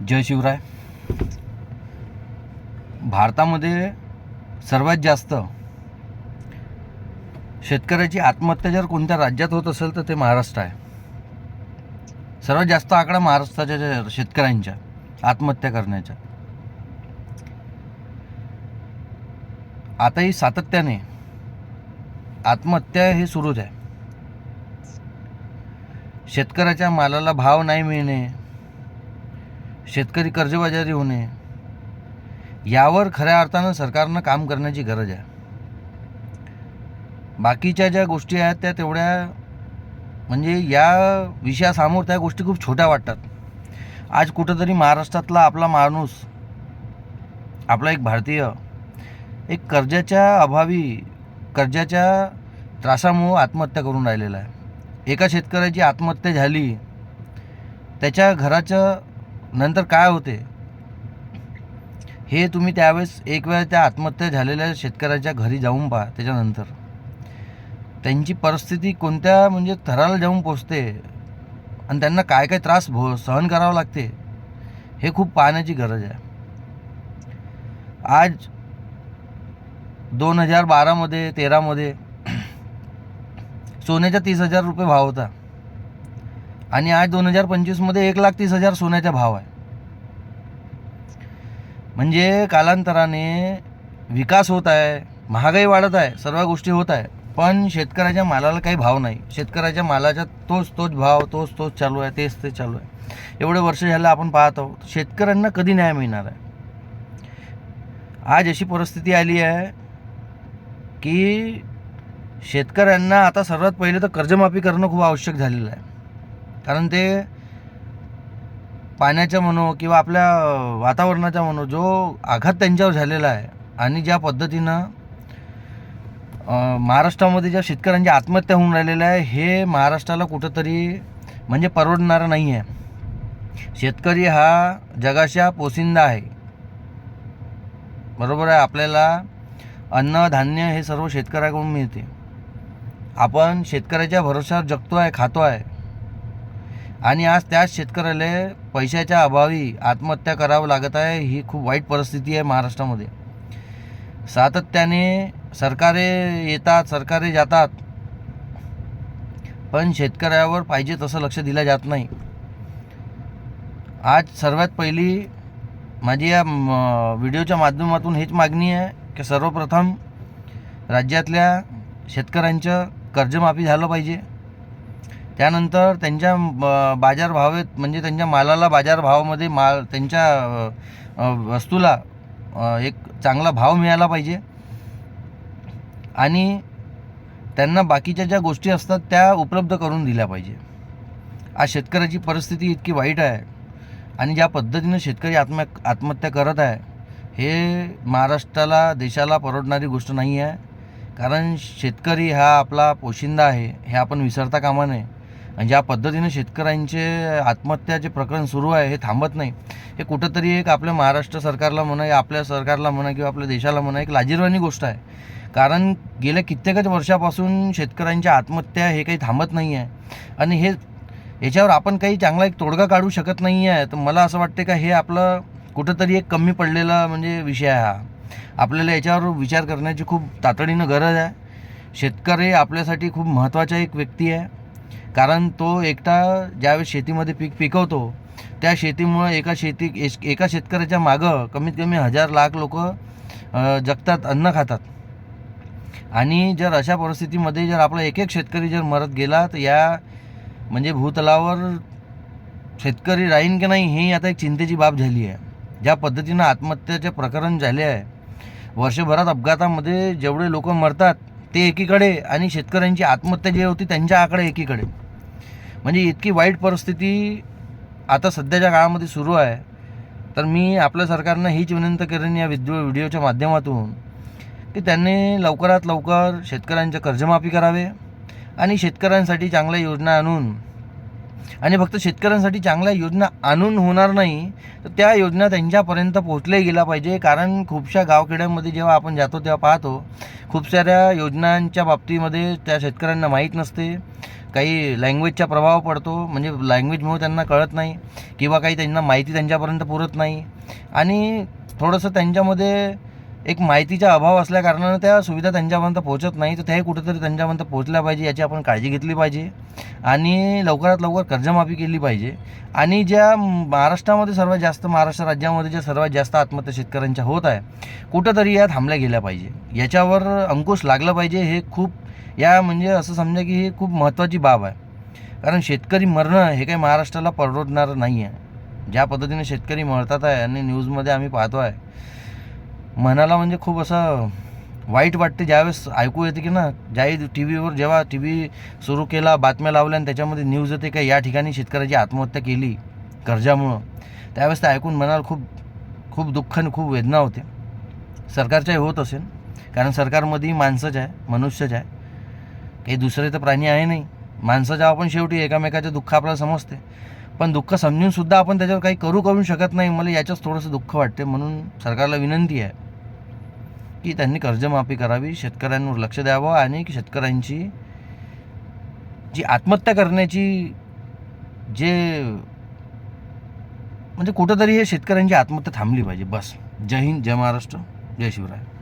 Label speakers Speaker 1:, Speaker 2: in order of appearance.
Speaker 1: जय शिवराय. भारतामध्ये सर्वात जास्त शेतकऱ्याची आत्महत्या जर कोणत्या राज्यात होत असेल तर ते महाराष्ट्र आहे. सर्वात जास्त आकडा महाराष्ट्राच्या शेतकऱ्यांच्या आत्महत्या करण्याच्या. आताही सातत्याने आत्महत्या हे सुरूच आहे. शेतकऱ्याच्या मालाला भाव नाही मिळणे, शेतकरी कर्जबाजारी होणे, यावर खऱ्या अर्थानं सरकारनं काम करण्याची गरज आहे. बाकीच्या ज्या गोष्टी आहेत त्या तेवढ्या म्हणजे या विषयासमोर त्या गोष्टी खूप छोट्या वाटतात. आज कुठंतरी महाराष्ट्रातला आपला माणूस, आपला एक भारतीय, एक कर्जाच्या त्रासामुळे आत्महत्या करून राहिलेला आहे. एका शेतकऱ्याची आत्महत्या झाली, त्याच्या घराचं नंतर काय होते हे तुम्ही त्यावेळेस एक वेळा त्या आत्महत्या झालेल्या शेतकऱ्याच्या घरी जाऊन पहा. त्याच्यानंतर त्यांची परिस्थिती कोणत्या म्हणजे थराला जाऊन पोचते आणि त्यांना काय काय त्रास सहन करावं लागते हे खूप पाहण्याची गरज आहे. आज 2012मध्ये 13मध्ये सोन्याचा 30,000 रुपये भाव होता आणि आज 2025मध्ये 1,30,000 सोन्याचा भाव आहे. म्हणजे कालांतराने विकास होत आहे, महागाई वाढत आहे, सर्व गोष्टी होत आहे, पण शेतकऱ्याच्या मालाला काही भाव नाही. शेतकऱ्याच्या मालाचा तोच भाव तोच चालू आहे, तेच चालू आहे. एवढे वर्ष झालं आपण पाहत आहोत. शेतकऱ्यांना कधी न्याय मिळणार आहे? आज अशी परिस्थिती आली आहे की शेतकऱ्यांना आता सर्वात पहिले तर कर्जमाफी करणं खूप आवश्यक झालेलं आहे. कारण ते पाण्याचा म्हणो किंवा आपल्या वातावरणाचा म्हणो जो आघात त्यांच्यावर झालेला आहे आणि ज्या पद्धतीनं महाराष्ट्रामध्ये ज्या शेतकऱ्यांची आत्महत्या होऊन राहिलेल्या आहे हे महाराष्ट्राला कुठंतरी म्हणजे परवडणारं नाही आहे. शेतकरी हा जगाचा पोशिंदा आहे, बरोबर आहे. आपल्याला अन्न धान्य हे सर्व शेतकऱ्याकडून मिळते. आपण शेतकऱ्याच्या भरोश्यावर जगतो आहे, खातो आहे आणि आज त्याच शेतकऱ्याला पैशाच्या अभावी आत्महत्या करावं लागत आहे. ही खूप वाईट परिस्थिती आहे महाराष्ट्रामध्ये. सातत्याने सरकारे येतात, सरकारे जातात, पण शेतकऱ्यावर पाहिजे तसं लक्ष दिलं जात नाही. आज सर्वात पहिली माझी या व्हिडिओच्या माध्यमातून हेच मागणी आहे की सर्वप्रथम राज्यातल्या शेतकऱ्यांचं कर्जमाफी झालं पाहिजे. त्यानंतर त्यांच्या बाजारभावात म्हणजे त्यांच्या मालाला बाजारभावामध्ये त्यांच्या वस्तूला एक चांगला भाव मिळाला पाहिजे आणि त्यांना बाकीच्या ज्या गोष्टी असतात त्या उपलब्ध करून दिल्या पाहिजे. आज शेतकऱ्याची परिस्थिती इतकी वाईट आहे आणि ज्या पद्धतीनं शेतकरी आत्महत्या करत आहे हे महाराष्ट्राला, देशाला परवडणारी गोष्ट नाही आहे. कारण शेतकरी हा आपला पोशिंदा आहे हे आपण विसरता कामा नये. आणि ज्या पद्धतीनं शेतकऱ्यांचे आत्महत्याचे प्रकरण सुरू आहे हे थांबत नाही. हे कुठंतरी एक आपल्या महाराष्ट्र सरकारला म्हणा, आपल्या सरकारला म्हणा किंवा आपल्या देशाला म्हणा एक लाजिरवाणी गोष्ट आहे. कारण गेल्या कित्येकच वर्षापासून शेतकऱ्यांच्या आत्महत्या हे काही थांबत नाही आहे आणि याच्यावर आपण काही चांगला एक तोडगा काढू शकत नाही आहे. तर मला असं वाटते का हे आपलं कुठंतरी एक कमी पडलेला म्हणजे विषय आहे हा. आपल्याला याच्यावर विचार करण्याची खूप तातडीनं गरज आहे. शेतकरी आपल्यासाठी खूप महत्त्वाचा एक व्यक्ती आहे. कारण तो एकटा ज्यावेळेस शेतीमध्ये पीक पिकवतो त्या शेतीमुळं एका शेतकऱ्याच्या मागं कमीत कमी 1,000 लाख लोक जगतात, अन्न खातात. आणि जर अशा परिस्थितीमध्ये जर आपला एक शेतकरी जर मरत गेला तर या म्हणजे भूतलावर शेतकरी राहीन की नाही ही आता एक चिंतेची बाब झाली आहे. ज्या पद्धतीनं आत्महत्याचे प्रकरण झाले आहे, वर्षभरात अपघातामध्ये जेवढे लोक मरतात ते एकीकडे आणि शेतकऱ्यांची आत्महत्या जी होती त्यांच्या आकडे एकीकडे. म्हणजे इतकी वाईट परिस्थिती आता सध्याच्या काळामध्ये सुरू आहे. तर मी आपल्या सरकारनं हीच विनंती करेन या व्हिडिओच्या माध्यमातून की त्यांनी लवकरात लवकर शेतकऱ्यांचं कर्जमाफी करावे आणि शेतकऱ्यांसाठी चांगल्या योजना आणून, आणि फक्त शेतकऱ्यांसाठी चांगल्या योजना आणून होणार नाही तर त्या योजना त्यांच्यापर्यंत पोहोचल्या गेल्या पाहिजे. कारण खूपशा गावखेड्यांमध्ये जेव्हा आपण जातो तेव्हा पाहतो खूप साऱ्या योजनांच्या बाबतीमध्ये त्या शेतकऱ्यांना माहीत नसते. काही लँग्वेजचा प्रभाव पडतो, म्हणजे लँग्वेजमुळे त्यांना कळत नाही किंवा काही त्यांना माहिती त्यांच्यापर्यंत पुरत नाही आणि थोडंसं त्यांच्यामध्ये एक माहितीचा अभाव असल्याकारणानं त्या सुविधा त्यांच्यापर्यंत पोहोचत नाही. तर ते कुठेतरी त्यांच्यापर्यंत पोहोचल्या पाहिजे, याची आपण काळजी घेतली पाहिजे आणि लवकरात लवकर कर्जमाफी केली पाहिजे. आणि ज्या महाराष्ट्रामध्ये सर्वात जास्त, महाराष्ट्र राज्यामध्ये ज्या सर्वात जास्त आत्महत्या शेतकऱ्यांच्या होत आहे, कुठंतरी या थांबल्या गेल्या पाहिजे, याच्यावर अंकुश लागला पाहिजे. हे खूप म्हणजे असं समजा की हे खूप महत्त्वाची बाब आहे, कारण शेतकरी मरणं हे काही महाराष्ट्राला परवडणारं नाही आहे. ज्या पद्धतीने शेतकरी मरतात आहे आणि न्यूजमध्ये आम्ही पाहतो आहे, मनाला म्हणजे खूप असं वाईट वाटते ज्यावेळेस ऐकू येते की ना, ज्याही टी व्हीवर जेव्हा टी व्ही सुरू केला, बातम्या लावल्या आणि त्याच्यामध्ये न्यूज येते का या ठिकाणी शेतकऱ्याची आत्महत्या केली कर्जामुळं, त्यावेळेस ते ऐकून मनाला खूप खूप दुःख आणि खूप वेदना होते. सरकारच्याही होत असेल, कारण सरकारमध्येही माणसंच आहे, मनुष्यच आहे, काही दुसरे तर प्राणी आहे नाही. माणसाच्या आपण शेवटी एकामेकाचे दुःख आपल्याला समजते, पण दुःख समजूनसुद्धा आपण त्याच्यावर काही करू शकत नाही. मला याच्याच थोडंसं दुःख वाटते. म्हणून सरकारला विनंती आहे की त्यांनी कर्जमाफी करावी, शेतकऱ्यांवर लक्ष द्यावं आणि शेतकऱ्यांची जी आत्महत्या करण्याची जे म्हणजे कुठंतरी हे शेतकऱ्यांची आत्महत्या थांबली पाहिजे. बस. जय हिंद, जय महाराष्ट्र, जय शिवराय.